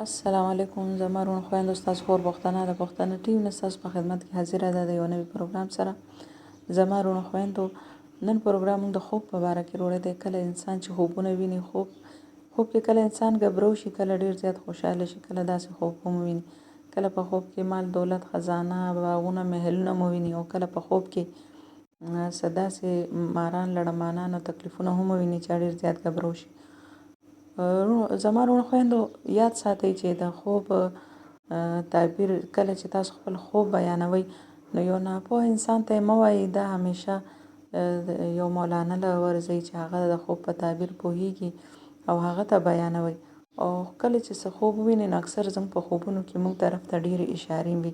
السلام علیکم. زما روڼ خویندو، ستاسو خور پښتنه د پښتنه ټیم نه ستاسو په خدمت کې حاضره ده د یو نوي پروګرام سره. زما روڼ خویندو، نن پروګرام موږ د خوب په باره کې وروړی دی. کله انسان چې خوبونه ویني، خوب کې کله انسان ګبرو شي، کله ډیر زیات خوشحاله شي، کله داسې خوب هم ویني. کله په خوب کې مال دولت خزانه باغونه محلونه مو ویني، او کله په خوب کې څه داسې ماران لړمانان او تکلیفونه هم ویني چې ډیر زیات ګبرو شي. زما روڼ خویندو، یاد ساتئ چې د خوب تعبیر کله چې تاسو خپل خوب بیانوئ، نو یو ناپوه انسان ته مه وایئ. دا همیشه یو مولانا له ورځئ چې هغه د خوب په تعبیر پوهیږي او هغه ته بیانوئ. او کله چې څه خوب ووینئ، نو اکثر زموږ په خوبونو کې موږ طرف ته ډېرې اشارې وي.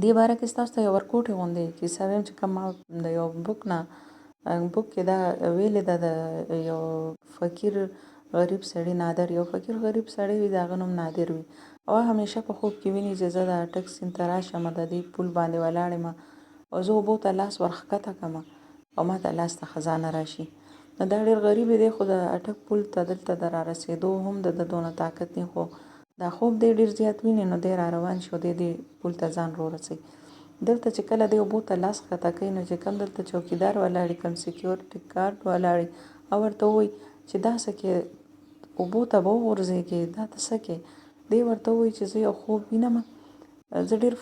دې باره کې ستاسو ته یو ورکوټې غوندې کیسه وایم چې کوم ما د یو بوک کې دا ویلې ده. د یو فقیر غریب سړي نادر، یو فقیر غریب سړی وي، د هغه نوم نادر وي، او همیشه په خوب کې ویني چې زه د اټک سیند ته راشم، د دې پل باندې ولاړ یم او زه اوبو ته لاس ورښکته کړم او ما ته لاس ته خزانه راشي. نو دا ډېر غریب دی، خو د اټک پل ته دلته د را رسېدو هم د دونه طاقت نه، خو دا خوب دی ډېر زیات ویني. نو دی را روان شي او دی پل ته ځان ورسوي. دلته چې کله دی اوبو ته لاس ښکته کوي، نو چې کوم دلته چوکیدار ولاړ، کوم سیکیورټي ګارډ ولاړ، او ورته ووایي چې دا څه کې اوبو ته به وغورځېږې، دا ته څه کې؟ دی ورته ووایي چې زه یو خوب وینم. زه ډېر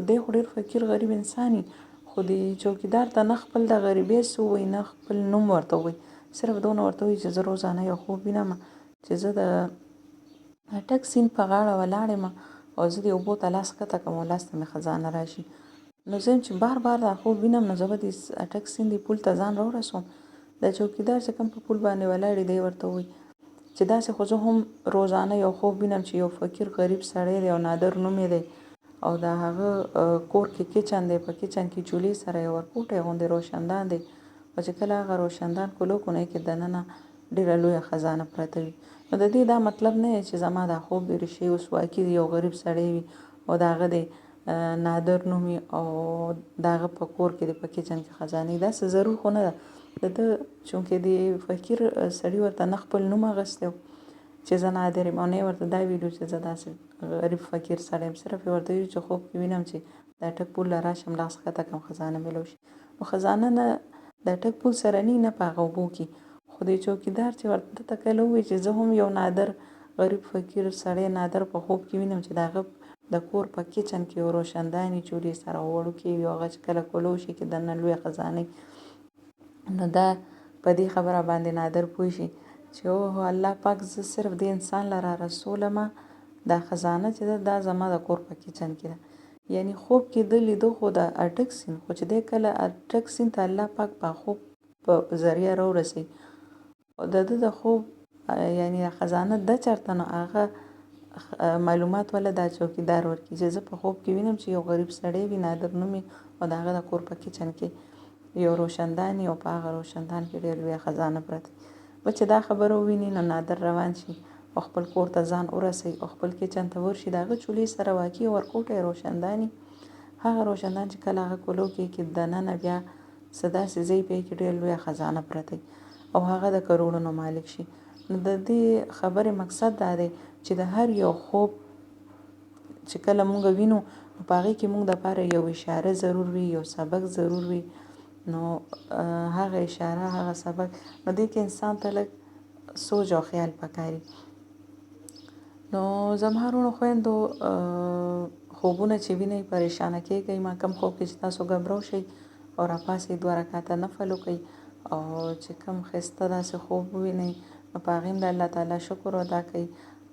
دی خو ډېر فقیر غریب انسان وي، خو د چوکیدار ته نه خپل د غریبۍ څه ووایي، نه خپل نوم ورته ووایي، صرف دونه ورته ووایي چې زه روزانه یو خوب وینم چې زه د اټک سیند په غاړه ولاړ یم او زه د اوبو ته لاس ښکته کوم او لاس ته مې خزانه راشي. نو زه چې بار بار دا خوب وینم، نو زه به د اټک سیند پل ته ځان راورسوم. د چوکیدار چې کوم په پل باندې ولاړ دی ورته وایي چې داسې خو زه هم روزانه یو خوب وینم چې یو فقیر غریب سړی دی او نادر نوم یې دی، او د هغه کور کې کچن دی، په کچن کې چولې سره یو ورکوټی غوندې روشندان دی، او چې کله هغه روشندان کولو کونی کې دننه ډېره لویه خزانه پرته وي. نو د دې دا مطلب نه دی چې زما دا خوب د ریښې وسواکي دی، یو غریب سړی وي او د هغه د نادر نوم او د هغه په کور کې د په کچن کې خزانې. داسې ضرور خو نه ده. د چونکې د فقیر سړي ورته نه خپل نوم اخیستی چې زه نادر یم، او نه یې ورته دا ویلو چې زه داسې غریب فقیر سړی یم، صرف یې ورته ویلو چې خوب کې وینم چې د اټک پل له راشم، لاس ښکته کړم، خزانه مې لوشي. نو خزانه نه د اټک پل سره نه په هغه اوبو کې، خو د چوکیدار چې ورته ته کله ووایي چې زه هم یو نادر غریب فقیر سړی نادر په خوب کې وینم چې د هغه د کور په کچن کې یو روشندانې چولې سره وړوکې وي، هغه چې کله کولو شي کې دننه لویه خزانه. نو دا په دې خبره باندې نادر پوه شي چې اوه الله پاک، زه صرف د انسان له را رسولم، دا خزانه چې ده دا زما د کور په کچن کې ده. یعنی خوب کې ده لیدو خو د اټک سیند، خو چې دی کله اټک سیند ته الله پاک په خوب په ذریعه راورسوي، او د ده د خوب یعنی خزانه ده چېرته، نو هغه معلومات ولا دا چوکیدار ورکړي چې زه په خوب کې وینم چې یو غریب سړی وي، نادر نوم او د هغه د کور په کچن کې یو روشندان او په هغه روشندان کې ډېر لویه خزانه پرته. و چې دا خبره وویني، نو نادر روان شي او خپل کور ته ځان ورسوي او خپل کچن ته ورشي. د هغه چولې سره واقعي ورکوټی روشنداني، هغه روشندان چې کله هغه کولو کې دننه بیا څه داسې ځای پې کې ډېر لویه خزانه پرته او هغه د کروړونو مالک شي. نو د دې خبرې مقصد دا دی چې د هر یو خوب چې کله مونږ وینو، نو په هغې کې مونږ دپاره یو اشاره ضرور وي، یو سبق ضرور وي. نو هغه اشاره، هغه سبق، نو دې کې انسان ته لږ سوچ او خیال پکاري. نو زما وروڼو خویندو، خوبونه چې وینئ پریشانه کیږئ مه. کوم خوب کې چې تاسو ګبرو شئ او راپاڅئ، 2 رکعته نفل وکئ، او چې کوم ښایسته داسې خوب ووینئ، نو په هغې هم د الله تعالی شکر ادا کئ.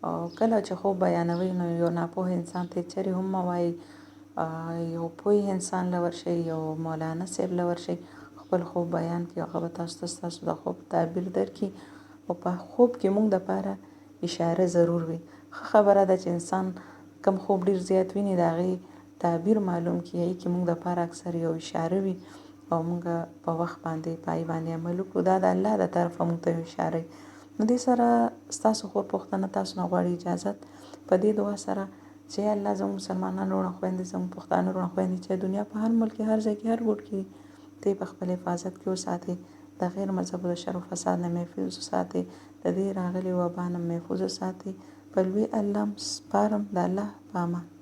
او کله چې خوب بیانوئ، نو یو ناپوه انسان ته چرې هم مه وایئ، یو پوه انسان له ورشئ، یو مولانا صاحب له ورشئ، خپل خوب بیان کړي، هغه به تاسو ته ستاسو د خوب تعبیر درکړي. او په خوب کې مونږ دپاره اشاره ضرور وي. ښه خبره ده چې انسان کم خوب ډېر زیات ویني، د هغې تعبیر معلوم کړي، هغې کې مونږ دپاره اکثر یو اشاره وي او مونږ په وخت باندې په هغې باندې عمل وکړو. دا د الله د طرفه مونږ ته یو اشاره وي. نو دې سره ستاسو خور پښتنه تاسو نه غواړي اجازت په دې دعا سره چې الله زموږ مسلمانان وروڼه خویندې، زموږ پښتانه وروڼه خویندې چې د دنیا په هر ملک کې، هر ځای کې، هر ګوټ کې ته په خپل حفاظت کې وساتې، د غیر مذهبو د شر و فساد نه محفوظ وساتې، د دې راغلي وبا نه محفوظ وساتې. په لوی الله سپارم د الله په امان.